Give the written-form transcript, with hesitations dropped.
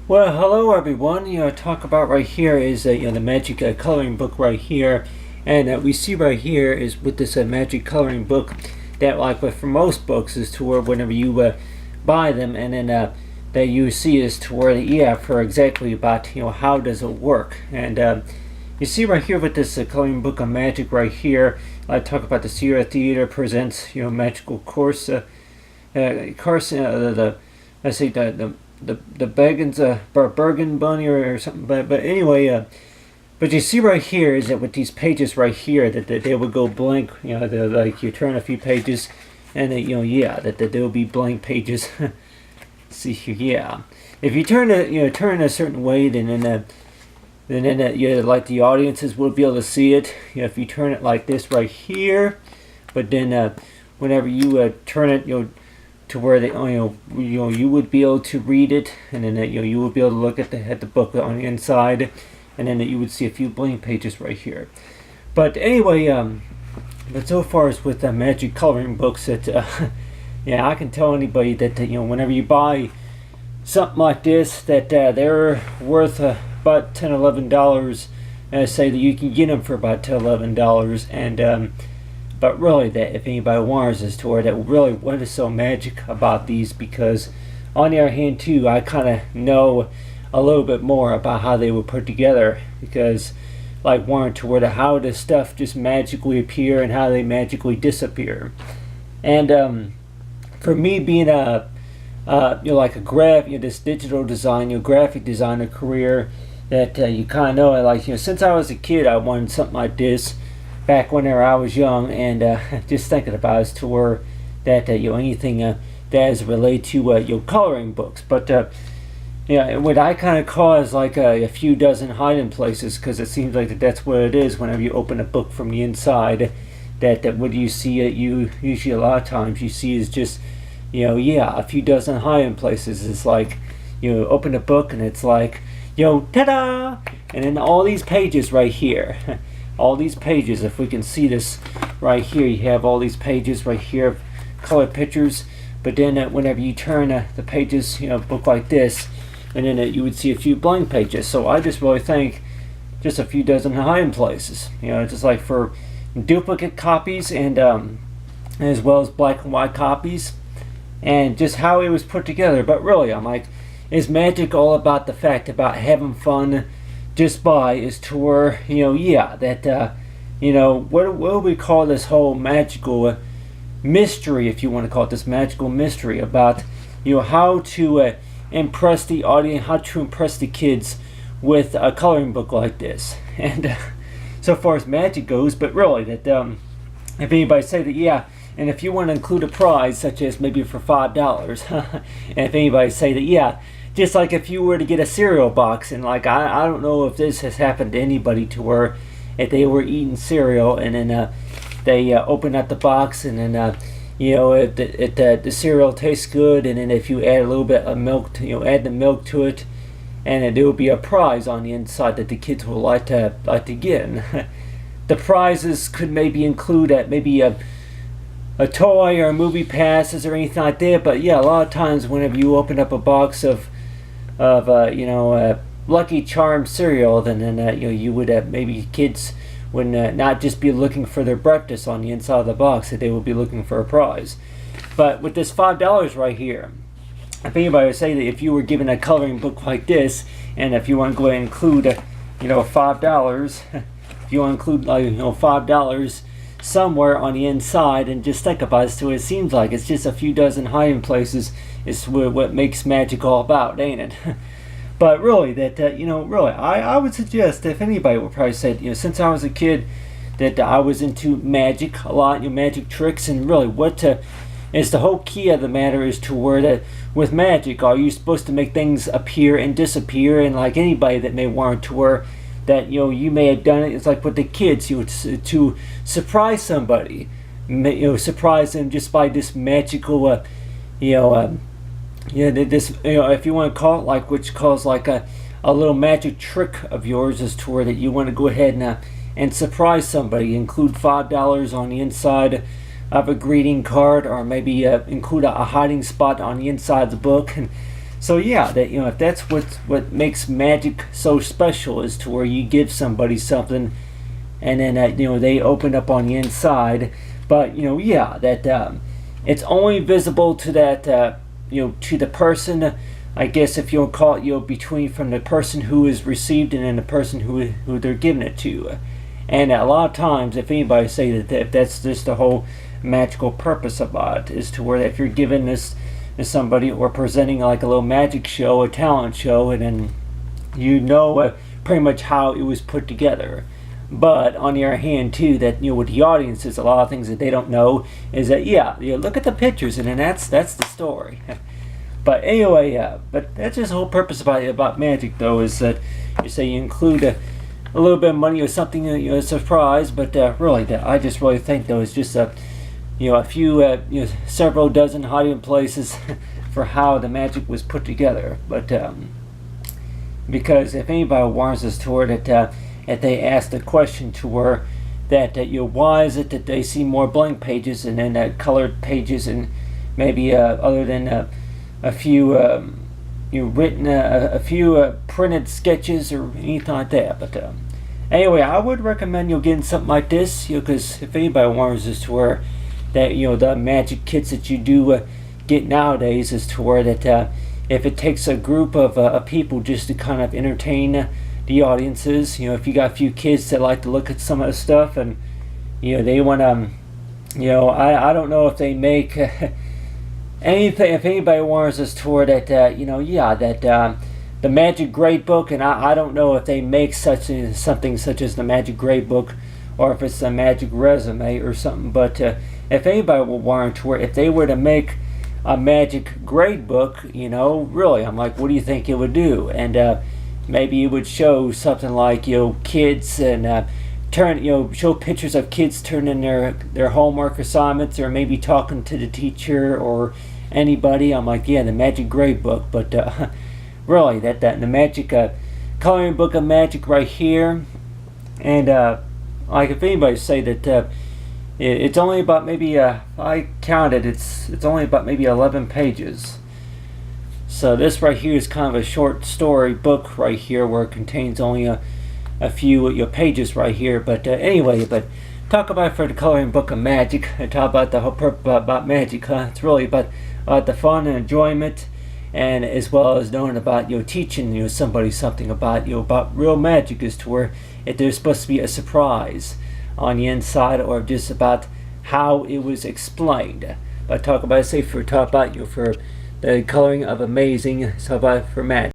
Well, hello everyone. Talk about right here is the magic coloring book right here, and we see right here is with this magic coloring book that like with for most books is to where whenever you buy them and then that you see is to where for exactly about how does it work, and you see right here with this coloring book of magic right here. I talk about the Sierra Theater presents magical course the I say the Baggins Bergen Bunny or something. But anyway, but you see right here is that with these pages right here that they will go blank. Like you turn a few pages, and that there will be blank pages. See here, yeah. If you turn it, turn a certain way, then like the audiences will be able to see it. If you turn it like this right here, but then whenever you turn it, to where you would be able to read it, and then you would be able to look at the book on the inside, and then you would see a few blank pages right here. But anyway, but so far as with the magic coloring books, that I can tell anybody that whenever you buy something like this, that they're worth about $10-11. And I say that you can get them for about $10-11, and but really, that if anybody wonders as to where that really what is so magic about these, because on the other hand too, I kind of know a little bit more about how they were put together, because like wanting to where how this stuff just magically appear and how they magically disappear. And for me being like a this digital design, graphic designer career, that you kind of know, like since I was a kid, I wanted something like this back whenever I was young, and just thinking about as to where that anything that is related to coloring books. But what I kind of call is like a few dozen hiding places, because it seems like that's what it is whenever you open a book from the inside. That what you see you usually a lot of times you see is just a few dozen hiding places. It's like open a book and it's like ta-da, and then all these pages right here. All these pages, if we can see this right here, you have all these pages right here of color pictures. But then whenever you turn the pages, book like this, and then you would see a few blank pages. So I just really think just a few dozen hiding places. Just like for duplicate copies, and as well as black and white copies, and just how it was put together. But really, I'm like, is magic all about the fact about having fun? Just by is to where that what do we call this whole magical mystery, if you want to call it this magical mystery, about how to impress the audience, how to impress the kids with a coloring book like this. And so far as magic goes, but really that if anybody say that and if you want to include a prize such as maybe for $5, and if anybody say that just like if you were to get a cereal box, and like I don't know if this has happened to anybody, to where if they were eating cereal and then they open up the box, and then if the cereal tastes good, and then if you add a little bit of milk add the milk to it, and then there will be a prize on the inside that the kids will like to get. And the prizes could maybe include maybe a toy or movie passes or anything like that. But a lot of times whenever you open up a box of Lucky Charms cereal, then you would maybe kids would not just be looking for their breakfast on the inside of the box, that they would be looking for a prize. But with this $5 right here, if anybody would say that if you were given a coloring book like this, and if you want to go ahead and include $5, if you want to include $5 somewhere on the inside, and just think about it, so it seems like it's just a few dozen hiding places is what makes magic all about, ain't it? But really, that really, I would suggest, if anybody would probably say, since I was a kid, that I was into magic a lot, magic tricks, and really, is the whole key of the matter is to where that with magic, are you supposed to make things appear and disappear, and like anybody that may want to where that you may have done it. It's like with the kids, to surprise somebody, surprise them just by this magical, this if you want to call it like, which calls like a little magic trick of yours, is to where that you want to go ahead and surprise somebody, include $5 on the inside of a greeting card, or maybe include a hiding spot on the inside of the book, and So yeah, that if that's what makes magic so special is to where you give somebody something, and then they open up on the inside. But yeah, that it's only visible to that to the person. I guess if you'll call it between from the person who is received and then the person who they're giving it to. And a lot of times, if anybody say that if that's just the whole magical purpose about it, is to where if you're giving this to somebody or presenting like a little magic show, a talent show, and then pretty much how it was put together. But on the other hand, too, that with the audiences, a lot of things that they don't know is that look at the pictures, and then that's the story. But anyway, but that's just the whole purpose about magic, though, is that you include a little bit of money or something, a surprise. But really, I just really think though it's just a few, several dozen hiding places for how the magic was put together. But because if anybody warns us toward it, if they ask the question to where that why is it that they see more blank pages and then colored pages and maybe other than a few written a few printed sketches or anything like that. But anyway, I would recommend getting something like this, because if anybody warns us to where that the magic kits that you do get nowadays is to where that if it takes a group of people just to kind of entertain the audiences, if you got a few kids that like to look at some of the stuff and they want I don't know if they make anything. If anybody warns us toward that that the Magic Grade Book, and I don't know if they make something such as the Magic Grade Book or if it's a Magic Resume or something. But if anybody will warrant to where if they were to make a Magic Grade Book, really, I'm like, what do you think it would do? And maybe it would show something like kids and show pictures of kids turning their homework assignments, or maybe talking to the teacher or anybody. I'm like, yeah, the Magic Grade Book. But really, that the Magic coloring book of magic right here. And like if anybody say that it's only about maybe I counted it's only about maybe 11 pages. So this right here is kind of a short story book right here, where it contains only a few pages right here. But anyway, but talk about for the coloring book of magic, and talk about the whole purpose about magic. It's really about the fun and enjoyment, and as well as knowing about teaching somebody something about about real magic, as to where if there's supposed to be a surprise on the inside, or just about how it was explained. But talk about for the coloring of amazing, so about for magic.